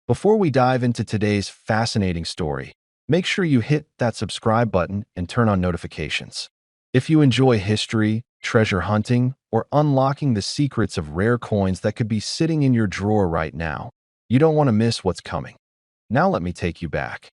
Before we dive into today's fascinating story, make sure you hit that subscribe button and turn on notifications. If you enjoy history, treasure hunting, or unlocking the secrets of rare coins that could be sitting in your drawer right now, you don't want to miss what's coming. Now let me take you back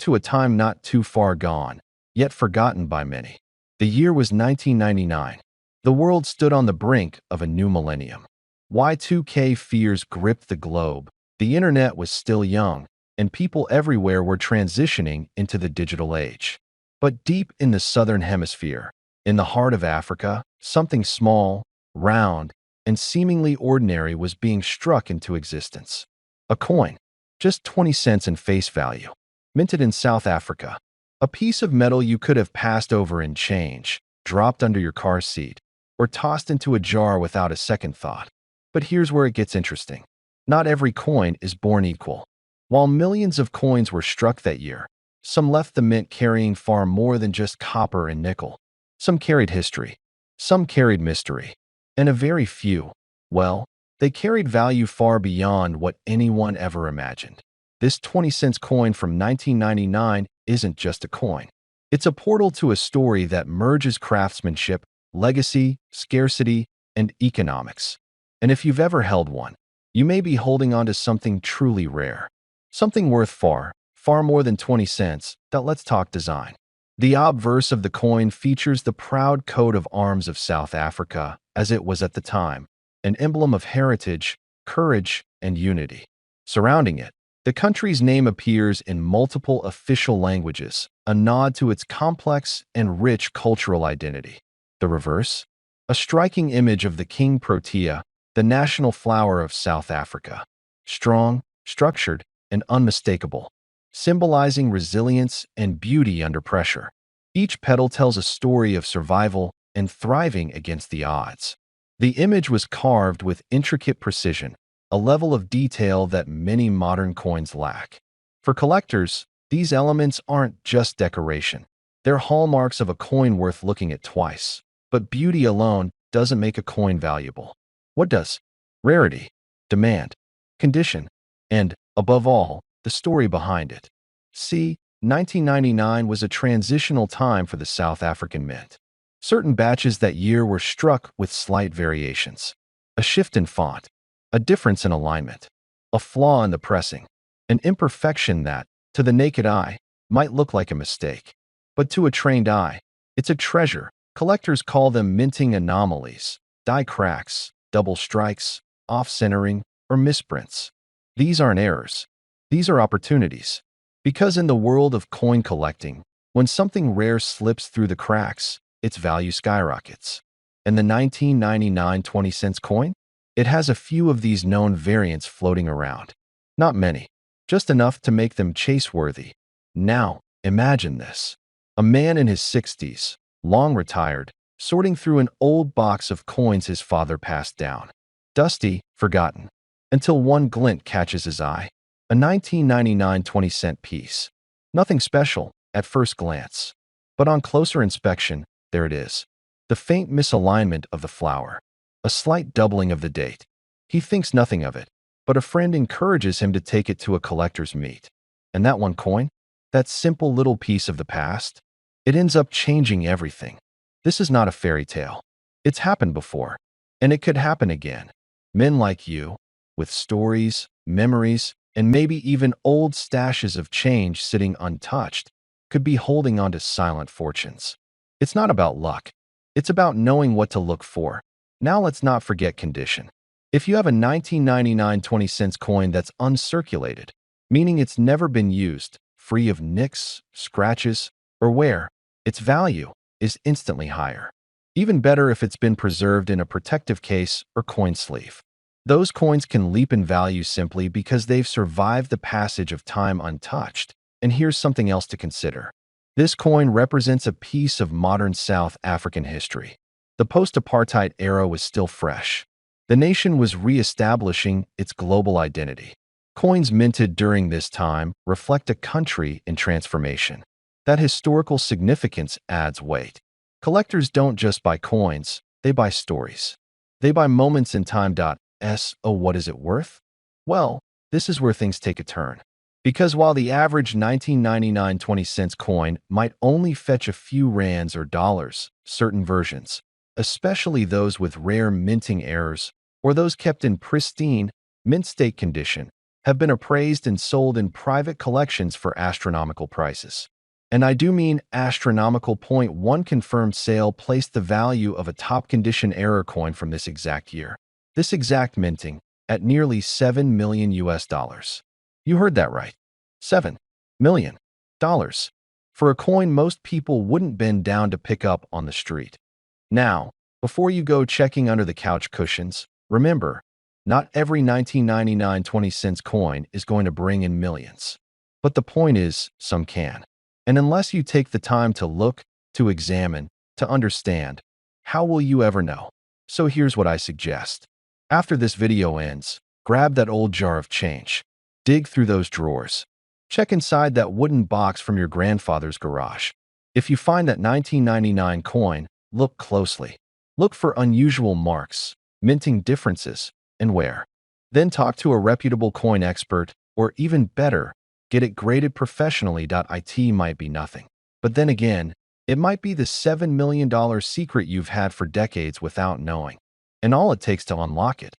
to a time not too far gone, yet forgotten by many. The year was 1999. The world stood on the brink of a new millennium. Y2K fears gripped the globe. The internet was still young, and people everywhere were transitioning into the digital age. But deep in the southern hemisphere, in the heart of Africa, something small, round, and seemingly ordinary was being struck into existence. A coin, just 20 cents in face value, minted in South Africa. A piece of metal you could have passed over in change, dropped under your car seat, or tossed into a jar without a second thought. But here's where it gets interesting. Not every coin is born equal. While millions of coins were struck that year, some left the mint carrying far more than just copper and nickel. Some carried history, some carried mystery, and a very few, well, they carried value far beyond what anyone ever imagined. This 20-cent coin from 1999 isn't just a coin. It's a portal to a story that merges craftsmanship, legacy, scarcity, and economics. And if you've ever held one, you may be holding on to something truly rare. Something worth far more than 20 cents. Let's talk design. The obverse of the coin features the proud coat of arms of South Africa, as it was at the time, an emblem of heritage, courage, and unity. Surrounding it, the country's name appears in multiple official languages, a nod to its complex and rich cultural identity. The reverse? A striking image of the King Protea, the national flower of South Africa. Strong, structured, and unmistakable, symbolizing resilience and beauty under pressure. Each petal tells a story of survival and thriving against the odds. The image was carved with intricate precision, a level of detail that many modern coins lack. For collectors, these elements aren't just decoration. They're hallmarks of a coin worth looking at twice. But beauty alone doesn't make a coin valuable. What does? Rarity, demand, condition, and, above all, the story behind it. See, 1999 was a transitional time for the South African Mint. Certain batches that year were struck with slight variations. A shift in font, a difference in alignment, a flaw in the pressing, an imperfection that, to the naked eye, might look like a mistake. But to a trained eye, it's a treasure. Collectors call them minting anomalies, die cracks, double strikes, off-centering, or misprints. These aren't errors. These are opportunities. Because in the world of coin collecting, when something rare slips through the cracks, its value skyrockets. And the 1999 20-cent coin? It has a few of these known variants floating around. Not many, just enough to make them chase-worthy. Now, imagine this. A man in his 60s, long retired, sorting through an old box of coins his father passed down. Dusty, forgotten, until one glint catches his eye. A 1999 20-cent piece. Nothing special at first glance. But on closer inspection, there it is. The faint misalignment of the flower. A slight doubling of the date. He thinks nothing of it, but a friend encourages him to take it to a collector's meet. And that one coin? That simple little piece of the past? It ends up changing everything. This is not a fairy tale. It's happened before, and it could happen again. Men like you, with stories, memories, and maybe even old stashes of change sitting untouched, could be holding on to silent fortunes. It's not about luck. It's about knowing what to look for. Now let's not forget condition. If you have a 1999 20-cent coin that's uncirculated, meaning it's never been used, free of nicks, scratches, or wear, its value is instantly higher. Even better if it's been preserved in a protective case or coin sleeve. Those coins can leap in value simply because they've survived the passage of time untouched. And here's something else to consider. This coin represents a piece of modern South African history. The post-apartheid era was still fresh. The nation was re-establishing its global identity. Coins minted during this time reflect a country in transformation. That historical significance adds weight. Collectors don't just buy coins, they buy stories. They buy moments in time. Oh, what is it worth? Well, this is where things take a turn. Because while the average 1999 20-cent coin might only fetch a few rands or dollars, certain versions, especially those with rare minting errors or those kept in pristine, mint state condition, have been appraised and sold in private collections for astronomical prices. And I do mean astronomical. One confirmed sale placed the value of a top condition error coin from this exact year, this exact minting, at nearly $7 million US. You heard that right. $7 million. For a coin most people wouldn't bend down to pick up on the street. Now, before you go checking under the couch cushions, remember, not every 1999 20-cent coin is going to bring in millions. But the point is, some can. And unless you take the time to look, to examine, to understand, how will you ever know? So here's what I suggest. After this video ends, grab that old jar of change. Dig through those drawers. Check inside that wooden box from your grandfather's garage. If you find that 1999 coin, look closely. Look for unusual marks, minting differences, and wear. Then talk to a reputable coin expert, or even better, get it graded professionally. It might be nothing. But then again, it might be the $7 million secret you've had for decades without knowing. And all it takes to unlock it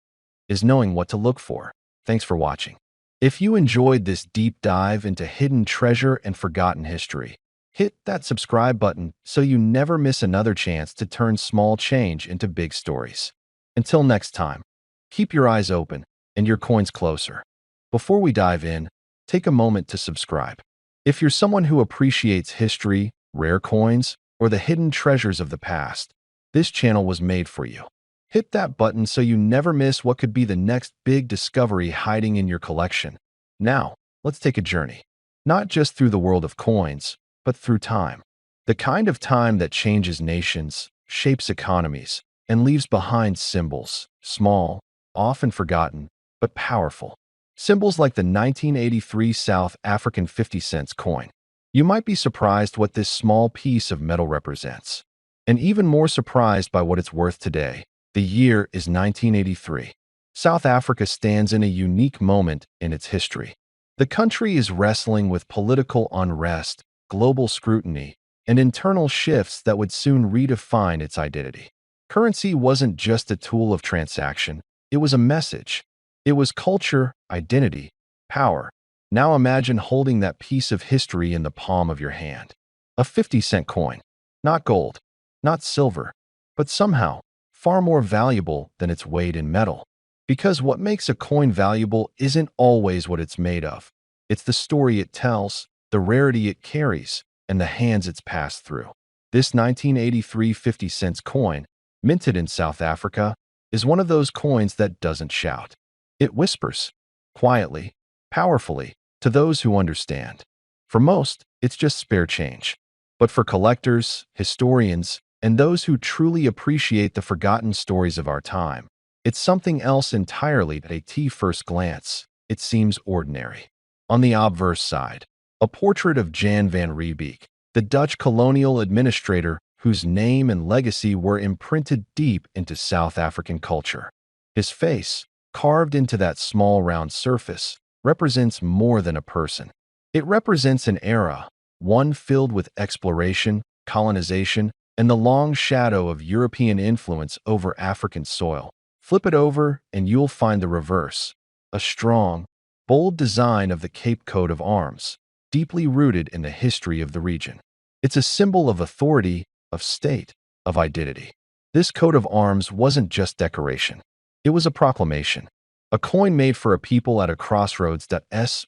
is knowing what to look for. Thanks for watching. If you enjoyed this deep dive into hidden treasure and forgotten history, hit that subscribe button so you never miss another chance to turn small change into big stories. Until next time, keep your eyes open and your coins closer. Before we dive in, take a moment to subscribe. If you're someone who appreciates history, rare coins, or the hidden treasures of the past, this channel was made for you. Hit that button so you never miss what could be the next big discovery hiding in your collection. Now, let's take a journey. Not just through the world of coins, but through time. The kind of time that changes nations, shapes economies, and leaves behind symbols, small, often forgotten, but powerful. Symbols like the 1983 South African 50-cent coin. You might be surprised what this small piece of metal represents, and even more surprised by what it's worth today. The year is 1983. South Africa stands in a unique moment in its history. The country is wrestling with political unrest, global scrutiny, and internal shifts that would soon redefine its identity. Currency wasn't just a tool of transaction, it was a message. It was culture, identity, power. Now imagine holding that piece of history in the palm of your hand. A 50-cent coin. Not gold, not silver, but somehow far more valuable than its weight in metal. Because what makes a coin valuable isn't always what it's made of. It's the story it tells, the rarity it carries, and the hands it's passed through. This 1983 50-cent coin, minted in South Africa, is one of those coins that doesn't shout. It whispers, quietly, powerfully, to those who understand. For most, it's just spare change. But for collectors, historians, and those who truly appreciate the forgotten stories of our time, it's something else entirely. At first glance, it seems ordinary. On the obverse side, a portrait of Jan van Riebeeck, the Dutch colonial administrator whose name and legacy were imprinted deep into South African culture. His face, carved into that small round surface, represents more than a person. It represents an era, one filled with exploration, colonization, and the long shadow of European influence over African soil. Flip it over and you'll find the reverse, a strong, bold design of the Cape coat of arms, deeply rooted in the history of the region. It's a symbol of authority, of state, of identity. This coat of arms wasn't just decoration. It was a proclamation, a coin made for a people at a crossroads.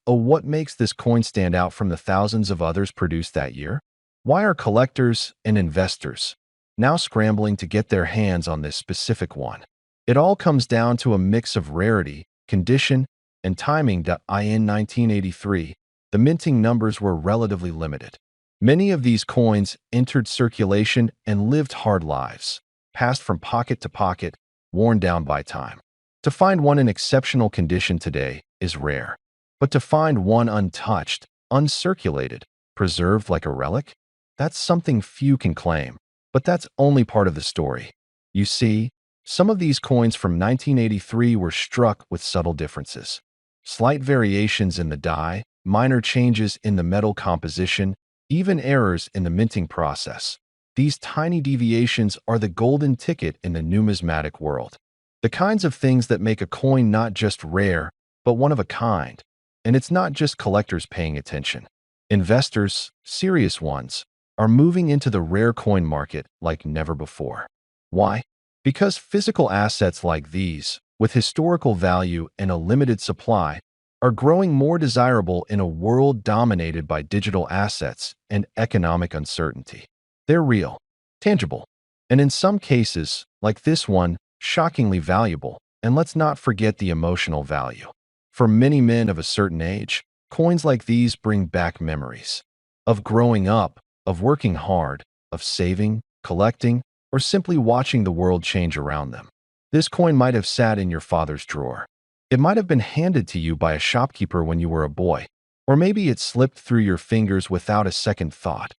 What makes this coin stand out from the thousands of others produced that year? Why are collectors and investors now scrambling to get their hands on this specific one? It all comes down to a mix of rarity, condition, and timing. In 1983, the minting numbers were relatively limited. Many of these coins entered circulation and lived hard lives, passed from pocket to pocket, worn down by time. To find one in exceptional condition today is rare, but to find one untouched, uncirculated, preserved like a relic, that's something few can claim. But that's only part of the story. You see, some of these coins from 1983 were struck with subtle differences. Slight variations in the die, minor changes in the metal composition, even errors in the minting process. These tiny deviations are the golden ticket in the numismatic world. The kinds of things that make a coin not just rare, but one of a kind. And it's not just collectors paying attention. Investors, serious ones, are moving into the rare coin market like never before. Why? Because physical assets like these, with historical value and a limited supply, are growing more desirable in a world dominated by digital assets and economic uncertainty. They're real, tangible, and in some cases, like this one, shockingly valuable. And let's not forget the emotional value. For many men of a certain age, coins like these bring back memories of growing up, of working hard, of saving, collecting, or simply watching the world change around them. This coin might have sat in your father's drawer. It might have been handed to you by a shopkeeper when you were a boy, or maybe it slipped through your fingers without a second thought.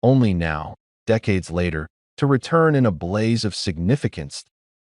Only now, decades later, to return in a blaze of significance,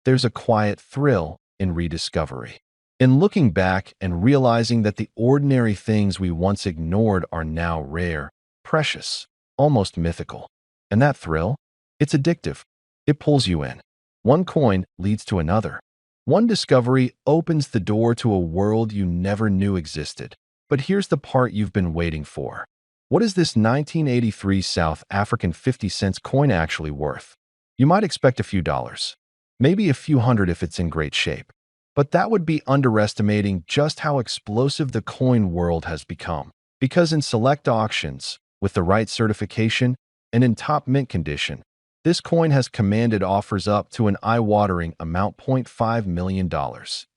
there's a quiet thrill in rediscovery. In looking back and realizing that the ordinary things we once ignored are now rare, precious, almost mythical. And that thrill? It's addictive. It pulls you in. One coin leads to another. One discovery opens the door to a world you never knew existed. But here's the part you've been waiting for. What is this 1983 South African 50-cent coin actually worth? You might expect a few dollars, maybe a few hundred if it's in great shape. But that would be underestimating just how explosive the coin world has become. Because in select auctions, with the right certification, and in top mint condition, this coin has commanded offers up to an eye-watering amount $0.5 million.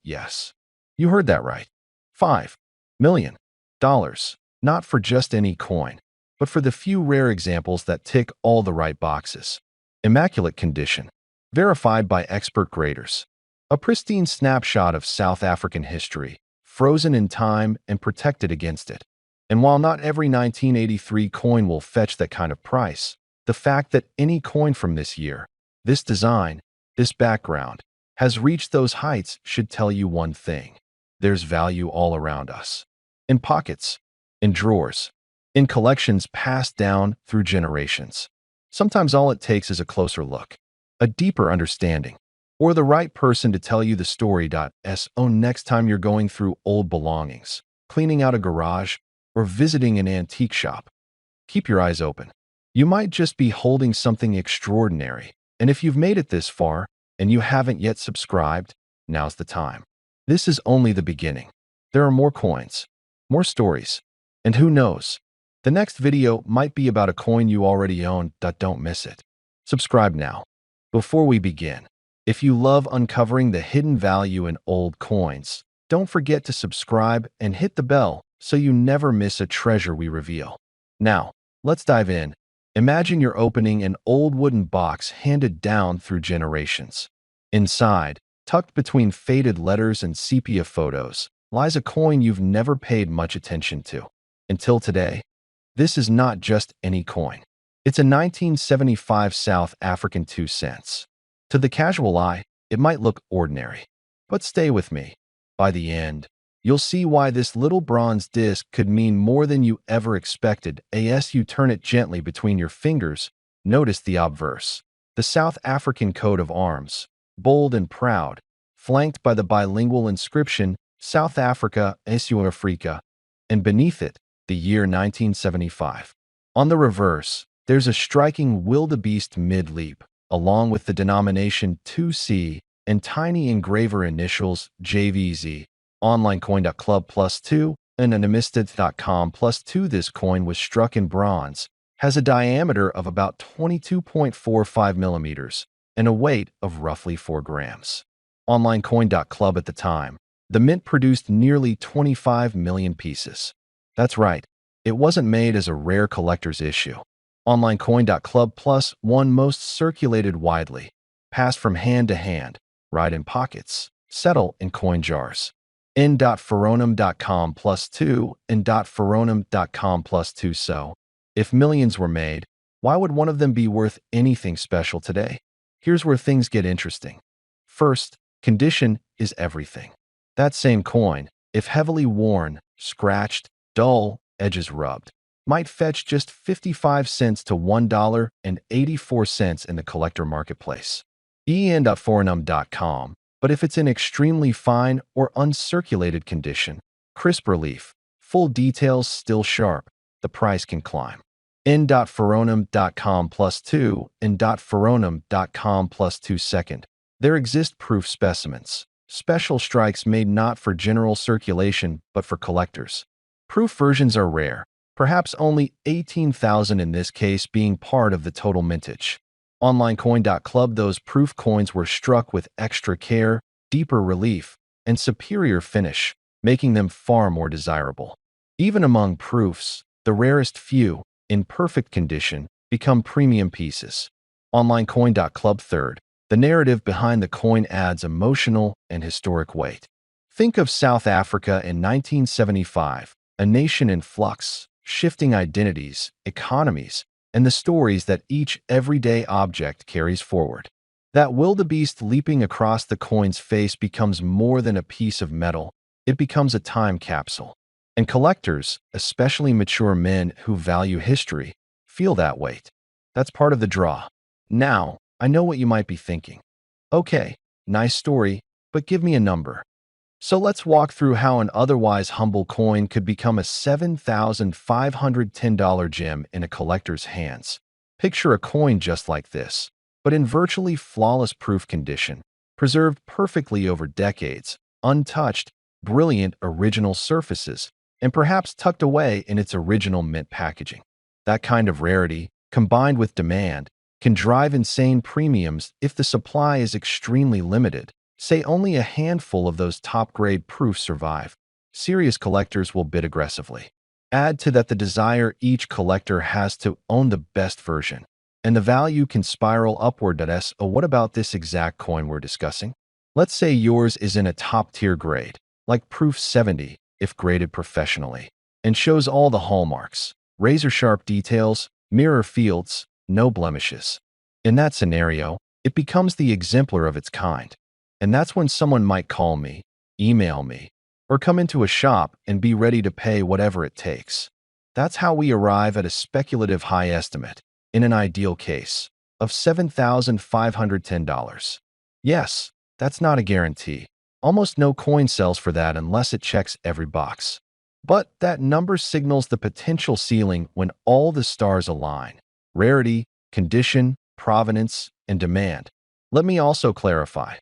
Yes, you heard that right. $5 million. Not for just any coin, but for the few rare examples that tick all the right boxes. Immaculate condition, verified by expert graders. A pristine snapshot of South African history, frozen in time and protected against it. And while not every 1983 coin will fetch that kind of price, the fact that any coin from this year, this design, this background, has reached those heights should tell you one thing. There's value all around us. In pockets, in drawers, in collections passed down through generations. Sometimes all it takes is a closer look, a deeper understanding, or the right person to tell you the story. So next time you're going through old belongings, cleaning out a garage, or visiting an antique shop, keep your eyes open. You might just be holding something extraordinary. And if you've made it this far and you haven't yet subscribed, now's the time. This is only the beginning. There are more coins, more stories, and who knows? The next video might be about a coin you already own. Don't miss it. Subscribe now. Before we begin, if you love uncovering the hidden value in old coins, don't forget to subscribe and hit the bell so you never miss a treasure we reveal. Now, let's dive in. Imagine you're opening an old wooden box handed down through generations. Inside, tucked between faded letters and sepia photos, lies a coin you've never paid much attention to. Until today, this is not just any coin. It's a 1975 South African 2 cents. To the casual eye, it might look ordinary. But stay with me. By the end, you'll see why this little bronze disc could mean more than you ever expected. As you turn it gently between your fingers, notice the obverse. The South African coat of arms, bold and proud, flanked by the bilingual inscription, South Africa, Suid-Afrika, and beneath it, the year 1975. On the reverse, there's a striking wildebeest mid-leap, along with the denomination 2C and tiny engraver initials JVZ. OnlineCoin.club +2 and Numismatics.com +2. This coin was struck in bronze, has a diameter of about 22.45 millimeters, and a weight of roughly 4 grams. OnlineCoin.club at the time, the mint produced nearly 25 million pieces. That's right, it wasn't made as a rare collector's issue. OnlineCoin.club +1 most circulated widely, passed from hand to hand, ride in pockets, settle in coin jars. In.Foronum.com +2 and .Foronum.com +2. So, if millions were made, why would one of them be worth anything special today? Here's where things get interesting. First, condition is everything. That same coin, if heavily worn, scratched, dull, edges rubbed, might fetch just 55 cents to $1.84 in the collector marketplace. en.forenum.com, but if it's in extremely fine or uncirculated condition, crisp relief, full details still sharp, the price can climb. n.forenum.com +2 n.forenum.com +2 second. There exist proof specimens, special strikes made not for general circulation but for collectors. Proof versions are rare, perhaps only 18,000 in this case being part of the total mintage. OnlineCoin.club, those proof coins were struck with extra care, deeper relief, and superior finish, making them far more desirable. Even among proofs, the rarest few, in perfect condition, become premium pieces. OnlineCoin.club third, the narrative behind the coin adds emotional and historic weight. Think of South Africa in 1975, a nation in flux, shifting identities, economies, and the stories that each everyday object carries forward. That wildebeest leaping across the coin's face becomes more than a piece of metal, it becomes a time capsule. And collectors, especially mature men who value history, feel that weight. That's part of the draw. Now, I know what you might be thinking. Okay, nice story, but give me a number. So let's walk through how an otherwise humble coin could become a $7,510 gem in a collector's hands. Picture a coin just like this, but in virtually flawless proof condition, preserved perfectly over decades, untouched, brilliant original surfaces, and perhaps tucked away in its original mint packaging. That kind of rarity, combined with demand, can drive insane premiums if the supply is extremely limited. Say only a handful of those top-grade proofs survive. Serious collectors will bid aggressively. Add to that the desire each collector has to own the best version, and the value can spiral upward. What about this exact coin we're discussing? Let's say yours is in a top-tier grade, like Proof 70, if graded professionally, and shows all the hallmarks, razor-sharp details, mirror fields, no blemishes. In that scenario, it becomes the exemplar of its kind. And that's when someone might call me, email me, or come into a shop and be ready to pay whatever it takes. That's how we arrive at a speculative high estimate, in an ideal case, of $7,510. Yes, that's not a guarantee. Almost no coin sells for that unless it checks every box. But that number signals the potential ceiling when all the stars align: rarity, condition, provenance, and demand. Let me also clarify.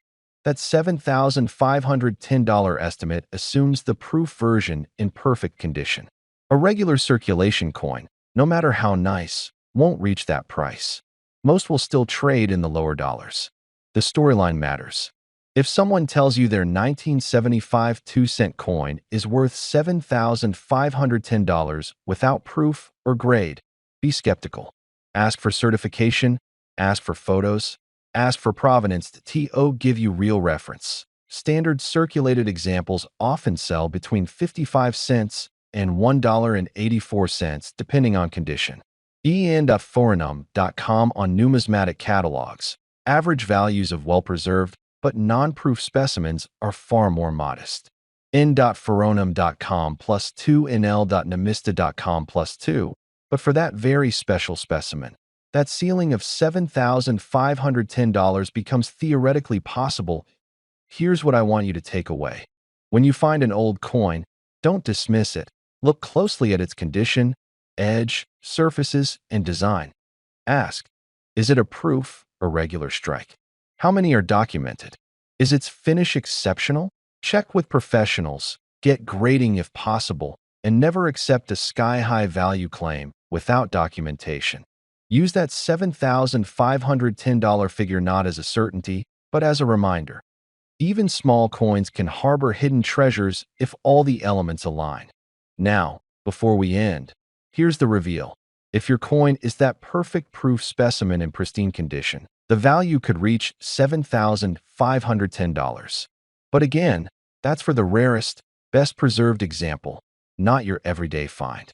That $7,510 estimate assumes the proof version in perfect condition. A regular circulation coin, no matter how nice, won't reach that price. Most will still trade in the lower dollars. The storyline matters. If someone tells you their 1975 2-cent coin is worth $7,510 without proof or grade, be skeptical. Ask for certification, ask for photos, ask for provenance to give you real reference. Standard circulated examples often sell between 55 cents and $1.84 depending on condition. en.forenum.com on numismatic catalogs. Average values of well-preserved but non-proof specimens are far more modest. n.forenum.com +2 nl.numista.com +2, but for that very special specimen, that ceiling of $7,510 becomes theoretically possible. Here's what I want you to take away. When you find an old coin, don't dismiss it. Look closely at its condition, edge, surfaces, and design. Ask, is it a proof or regular strike? How many are documented? Is its finish exceptional? Check with professionals, get grading if possible, and never accept a sky-high value claim without documentation. Use that $7,510 figure not as a certainty, but as a reminder. Even small coins can harbor hidden treasures if all the elements align. Now, before we end, here's the reveal. If your coin is that perfect proof specimen in pristine condition, the value could reach $7,510. But again, that's for the rarest, best preserved example, not your everyday find.